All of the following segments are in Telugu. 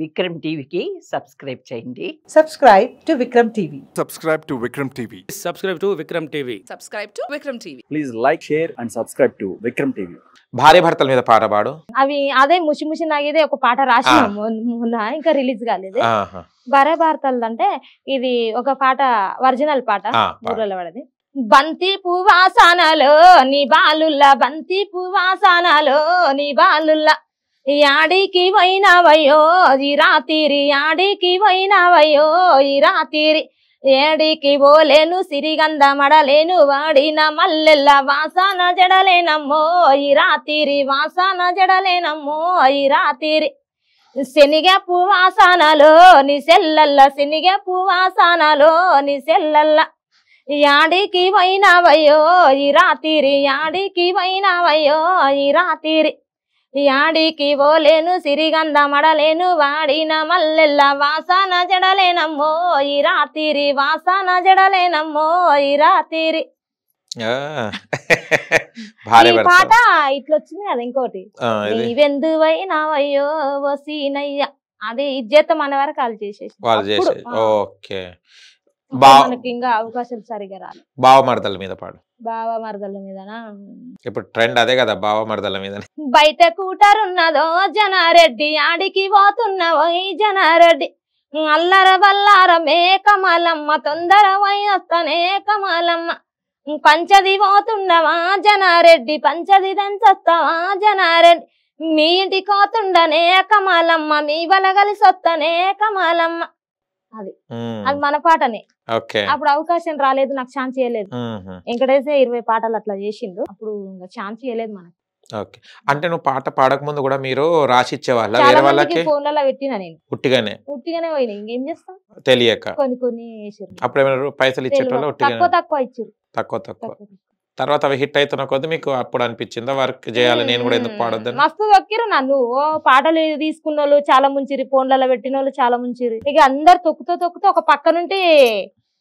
విక్రమ్ టీవీకి సబ్స్క్రైబ్ చేయండి. Subscribe to Vikram TV. Subscribe to Vikram TV. Subscribe to Vikram TV. Subscribe to Vikram TV. Please like, share and subscribe to Vikram TV. భార్య భర్తల మీద పాట పాడు. అవి అదే ముసి ముసి నాగేదే ఒక పాట రాసిన మొన్న ఇంకా రిలీజ్ కాలేదు. భార్య భర్తలు అంటే ఇది ఒక పాట ఒరిజినల్ పాట ఊర్లలో పడది. బంతి పువ్వాసనలో నీ బాలుల్లా బంతి పువ్వాసనలో నీ బాలుల్లా యాడికి పోయినవయ్యో ఈ రాత్రి యాడికి పోయినవయ్యో ఈ రాత్రి ఏడికి పోలేను సిరిగంధ మడలేను వాడిన మల్లెల్ల వాసన జడలేనమ్మో ఈ రాత్రి వాసన జడలేనమ్మో ఈ రాత్రి శనిగ పువ్వాసనలో నీ సెల్లల్ల శనిగ పువ్వాసనలో నీ సెల్లల్ల యాడికి పోయినవయ్యో ఈ రాత్రి యాడికి పోయినవయ్యో ఈ రాత్రి యాడికి పోలేను సిరిగంధ మడలేను వాడిన మల్లెల్ల వాసన జడలేనమ్మో ఈ రాత్రి వాసన జడలేనమ్మో ఈ రాత్రి. ఈ పాట ఇట్లా వచ్చింది కదా ఇంకోటి నీవెందువైనావయ్యో వసీనయ్య అది ఇజ్జతం అనే వరకు వాళ్ళు చేసేసి మనకి ఇంకా అవకాశాలు సరిగా రాలి. బావ మరదల మీద పాడు. బావ మరదల మీదనా ఇప్పుడు ట్రెండ్ అదే కదా బావ మరదల మీద. బయట కూటరున్నదో జనారెడ్డి ఆడికి పోతున్నావో ఈ జనారెడ్డి అల్లర బల్లారమే కమలమ్మ తొందర వస్తనే కమలమ్మ పంచది పోతుండవా జనారెడ్డి పంచది దంచొస్తావా జనారెడ్డి మీ ఇంటికి పోతుండనే కమలమ్మ మీ బల కలిసి వస్తనే కమలమ్మ. అది అది మన పాటనే. అప్పుడు అవకాశం రాలేదు, నాకు ఛాన్స్ చేయలేదు. వెంకటేశ్వర 20 పాటలు అట్లా చేసిండు, అప్పుడు ఛాన్స్ చేయలేదు మనకి. అంటే నువ్వు పాట పాడక ముందు కూడా మీరు రాసి ఇచ్చేవాళ్ళ వేరే వాళ్ళకి? ఫోన్లలో పెట్టినా నేను ఉట్టిగానే పోయినా, ఇంకేం చేస్తాం తెలియక కొన్ని వేసారు. అప్పుడు ఏమైనా పైసలు ఇచ్చేటోళ్ళు? తక్కువ ఇచ్చారు. తక్కువ తర్వాత అవి హిట్ అవుతున్న కొద్ది మీకు అప్పుడు అనిపించిందా వర్క్ చేయాలి నేను కూడా ఎందుకు పాడొద్దని? మస్తు దొక్కిరు నన్ను. పాటలు తీసుకున్న వాళ్ళు చాలా ముంచిరి, ఫోన్లలో పెట్టిన వాళ్ళు చాలా ముంచిరి. ఇక అందరు తొక్కుతూ ఒక పక్క నుండి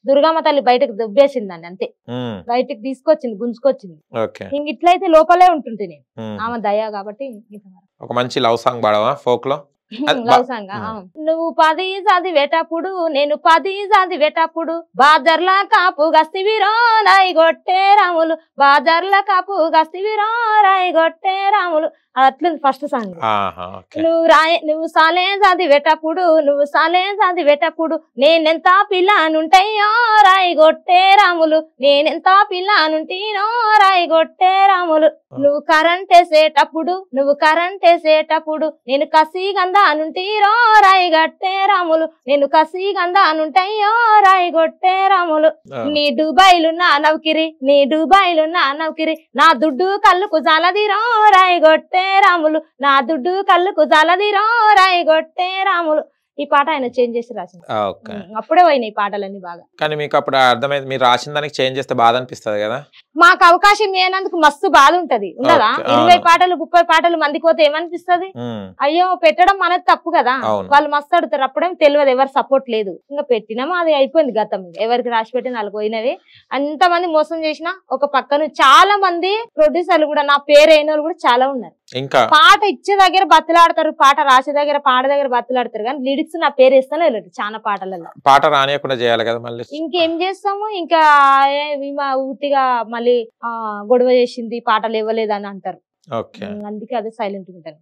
దుర్గమ్మ తల్లి బయటకు దుబ్బేసిందండి, అంతే. బయటకు తీసుకొచ్చింది, గుంజుకొచ్చింది. ఇంక ఇట్లయితే లోపలే ఉంటుంటే నేను, ఆమె దయ కాబట్టి. ఒక మంచి లవ్ సాంగ్ పాడవా ఫోక్ లో? Love song. నువ్వు 10 చదివేటప్పుడు నేను 10 చదివేటప్పుడు బాజర్ల కాపు గస్తివిరో రాయి గొట్టే రాములు బాజర్ల కాపు గస్తివిరో రాయి గొట్టే రాములు అట్లుంది ఫస్ట్ సాంగ్. నువ్వు సాలే చదివేటప్పుడు నేనెంత పిల్లనుంటయ్యో రాయి గొట్టే రాములు నేనెంత పిల్లనుంటీనో రాయి గొట్టే రాములు నువ్వు కరెంట్ వేసేటప్పుడు నేను కసి గంధానుంటీరో రాయి గట్టే రాములు నేను కసి గంధానుంటయ్యో రాయి గొట్టే రాములు నీ డుబాయిలున్నా నౌకిరి నా దుడ్డు కళ్ళుకు జాలదిరో రాయి గొట్టే రాములు నా దుడ్డు కళ్ళుకు జాలదిరో రాయి గొట్టే రాములు. ఈ పాట ఆయన చేంజ్ చేసి రాసింది, అప్పుడే పోయినాయి పాటలన్నీ బాగా. కానీ మీకు అప్పుడు అర్థమైంది మీరు రాసిన దానికి చేంజ్ చేస్తే బాధ అనిపిస్తుంది కదా? మాకు అవకాశం ఏనందుకు మస్తు బాధ ఉంటది ఉండదా? 20 పాటలు 30 పాటలు మందికి పోతే ఏమనిపిస్తుంది? అయ్యో పెట్టడం మనది తప్పు కదా. వాళ్ళు మస్తు అడుగుతారు, అప్పుడేం తెలియదు, ఎవరు సపోర్ట్ లేదు. ఇంకా పెట్టినామా అది అయిపోయింది గతం. ఎవరికి రాసి పెట్టిన వాళ్ళకి పోయినవి. అంతమంది మోసం చేసిన ఒక పక్కన చాలా మంది ప్రొడ్యూసర్లు కూడా నా పేరు అయిన వాళ్ళు కూడా చాలా ఉన్నారు. ఇంకా పాట ఇచ్చే దగ్గర బతులాడతారు, పాట రాసే దగ్గర పాట దగ్గర బతులాడతారు, కానీ లిరిక్స్ నా పేరు వేస్తానే లేదు చాలా పాటలలో. పాట రానియకుండా చేయాలి కదా మళ్ళీ. ఇంకేం చేస్తాము, ఇంకా ఊటిగా మళ్ళీ గొడవ చేసింది పాటలు ఇవ్వలేదు అని అంటారు. అందుకే అదే సైలెంట్ ఉంటాను.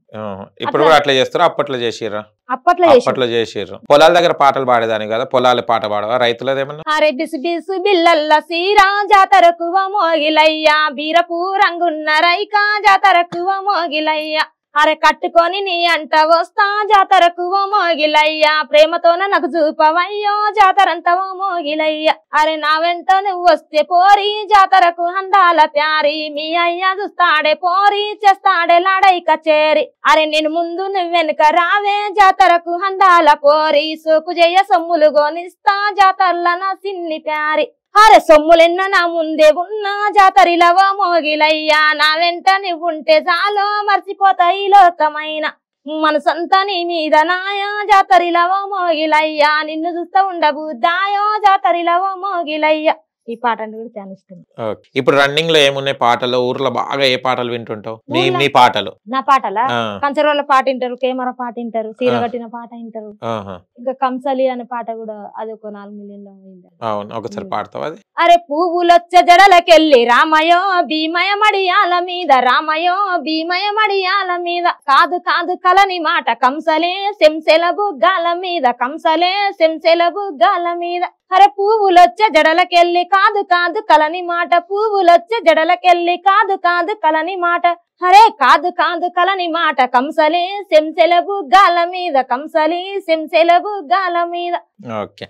ఇప్పుడు కూడా అట్లా చేస్తారు? అప్పట్లో చేసిర్రా? అప్పట్లో చేసిర్రు. పొలాల దగ్గర పాటలు పాడేదాని కదా, పొలాల పాట పాడవా? రైతులదేమన్నా? అరే బిసు బిసు బిల్లల్ల సీరా జాతరకు మోగిలయ్యా బీరపు రంగున్న రైకా జాతరకు మోగిలయ్యా అరే కట్టుకొని నీ అంట వస్తా జాతరకు మోగిలయ్యా ప్రేమతోన నాకు చూపవయ్యో జాతరంతా మోగిలయ్యా అరే నా వెంట నువ్వు వస్తే పోరి జాతరకు హందాల ప్యారి మీ అయ్యా చూస్తాడే పోరి చేస్తాడే లాడై కచేరి అరే నేను ముందు నువ్వెనుక రావే జాతరకు హందాల పోరి సోకు జయ సొమ్ములు గోనిస్తా జాతరల నా సిన్ని ప్యారి అరే సొమ్ములెన్న నా ముందే ఉన్నా జాతరిలవ మోగిలయ్యా నా వెంట నువ్వుంటే చాలో మర్చిపోతాయి లోకమైన మనసంతా నీ మీద నాయా జాతరిలవ మోగిలయ్యా నిన్ను చూస్తా ఉండబుద్దాయో జాతరిలవ మోగిలయ్యా ఈ పాట అంటే కూడా చాలా ఇష్టం. ఓకే. ఇప్పుడు రన్నింగ్ లో ఏమున్నాయి పాటలు? ఊర్లో బాగా ఏ పాటలు వింటుంటావు? మీ ఊర్లో- మీ పాటలు? నా పాటలా ఆ, కంచరోళ్ళ పాట వింటారు, కేమర పాట వింటారు, సీర కట్టిన పాట వింటారు, ఆహా. ఇంకా కంసలి అనే పాట కూడా అది ఒక 4 మిలియన్లో అయింది. అవును, ఒకసారి పాడతావు అది? అరే పువ్వులొచ్చ జడలకెళ్ళి రామయో భీమయ మడియాల మీద, రామయో భీమయ మడియాల మీద, కాదు కాదు కలని మాట కంసలే సెంసెల బుగ్గాల మీద, కంసలే సెంసెల బుగ్గాల మీద. అరే పువ్వులొచ్చే జడలకెళ్ళి కాదు కాదు కలని మాట, పువ్వులొచ్చే జడలకెళ్ళి కాదు కాదు కలని మాట, అరే కాదు కాదు కలని మాట కంసలే సెంసెల బుగ్గాల మీద, కంసలి సెంసెల బుగ్గాల మీద. ఓకే.